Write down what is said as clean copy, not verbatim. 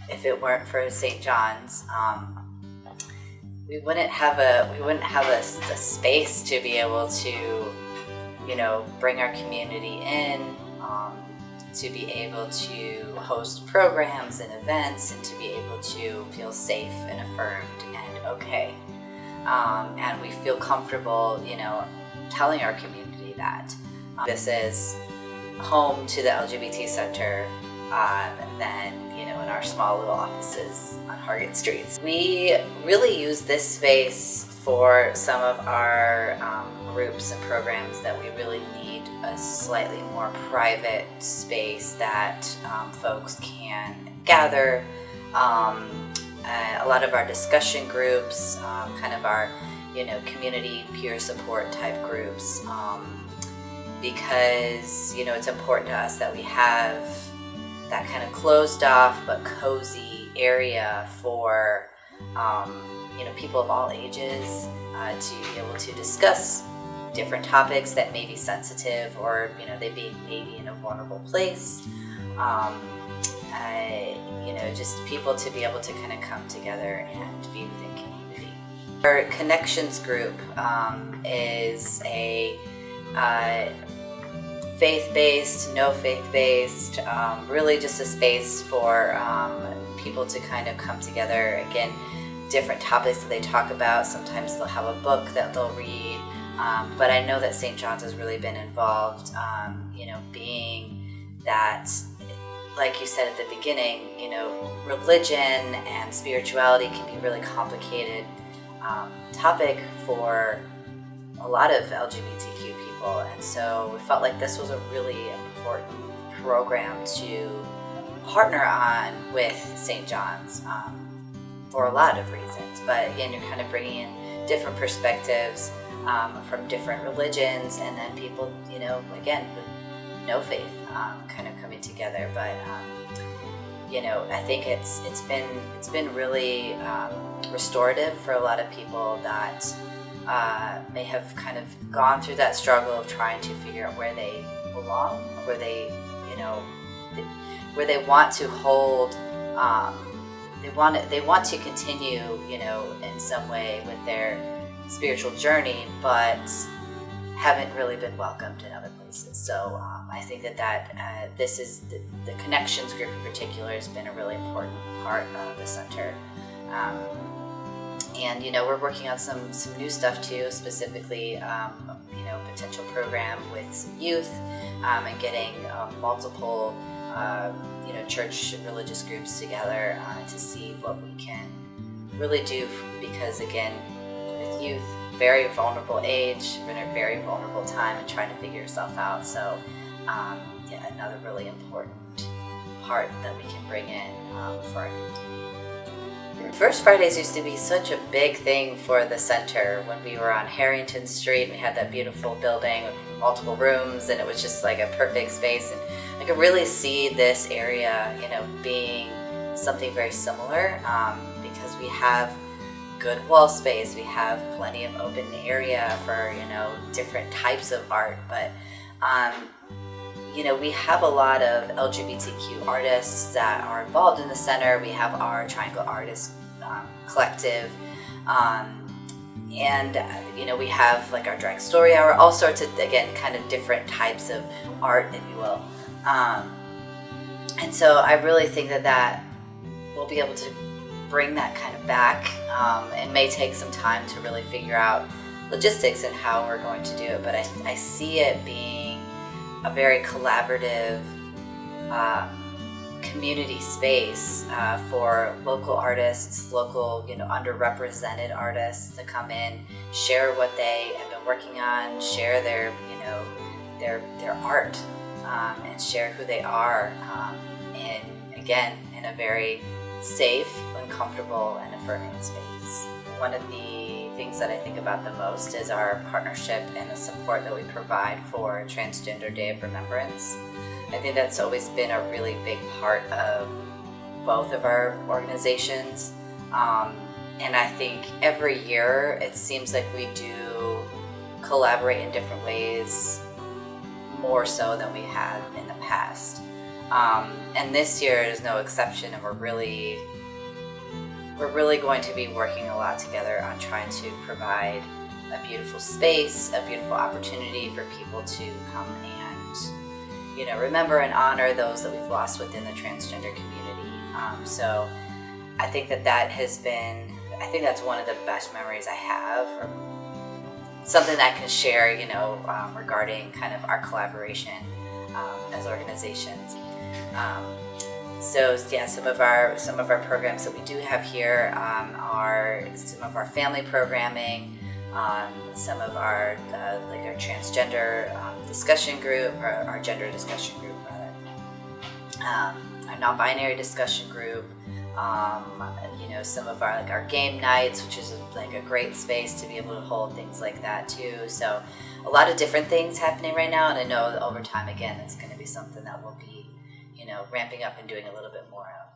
if it weren't for St. John's, we wouldn't have a space to be able to, bring our community in, to be able to host programs and events, and to be able to feel safe and affirmed and okay. And we feel comfortable, telling our community that this is home to the LGBT Center, than, in our small little offices on Hargett Streets. We really use this space for some of our groups and programs that we really need a slightly more private space that folks can gather. A lot of our discussion groups, kind of our, community peer support type groups, because, it's important to us that we have that kind of closed off but cozy area for, people of all ages to be able to discuss different topics that may be sensitive, or, they be maybe in a vulnerable place. Just people to be able to kind of come together and be within community. Our connections group is a faith-based, no faith-based, really just a space for people to kind of come together. Again, different topics that they talk about. Sometimes they'll have a book that they'll read, but I know that St. John's has really been involved, being that, like you said at the beginning, religion and spirituality can be a really complicated topic for a lot of LGBTQ people, and so we felt like this was a really important program to partner on with St. John's for a lot of reasons. But again, you're kind of bringing in different perspectives from different religions, and then people, again, with no faith kind of coming together. But I think it's been really restorative for a lot of people that may have kind of gone through that struggle of trying to figure out where they belong, where they want to hold. They want to continue, in some way with their spiritual journey, but haven't really been welcomed in other places. So I think that this is the connections group in particular has been a really important part of the center. And we're working on some new stuff too, specifically potential program with some youth, and getting multiple church and religious groups together to see what we can really do, because again, with youth, very vulnerable age, we're in a very vulnerable time and trying to figure yourself out. So another really important part that we can bring in for our community. First Fridays used to be such a big thing for the center. When we were on Harrington Street, we had that beautiful building with multiple rooms, and it was just like a perfect space. And I could really see this area, being something very similar, because we have good wall space, we have plenty of open area for, different types of art. But, we have a lot of LGBTQ artists that are involved in the center. We have our Triangle Artists Collective, and we have like our drag story hour, all sorts of, again, kind of different types of art, if you will. And so I really think that we'll be able to bring that kind of back. It may take some time to really figure out logistics and how we're going to do it, but I see it being a very collaborative community space for local artists, local, underrepresented artists to come in, share what they have been working on, share their, their art, and share who they are, and again, in a very safe and comfortable and affirming space. One of the things that I think about the most is our partnership and the support that we provide for Transgender Day of Remembrance. I think that's always been a really big part of both of our organizations. And I think every year it seems like we do collaborate in different ways, more so than we have in the past. And this year is no exception, and we're really going to be working a lot together on trying to provide a beautiful space, a beautiful opportunity for people to come and, you know, remember and honor those that we've lost within the transgender community. So I think that's one of the best memories I have, or something that I can share, you know, regarding kind of our collaboration as organizations. So yeah, some of our programs that we do have here are some of our family programming, some of our like our transgender discussion group, or our gender discussion group rather, our non-binary discussion group. You know, some of our game nights, which is like a great space to be able to hold things like that too. So a lot of different things happening right now, and I know that over time, again, it's going to be something that we'll be, you know, ramping up and doing a little bit more of.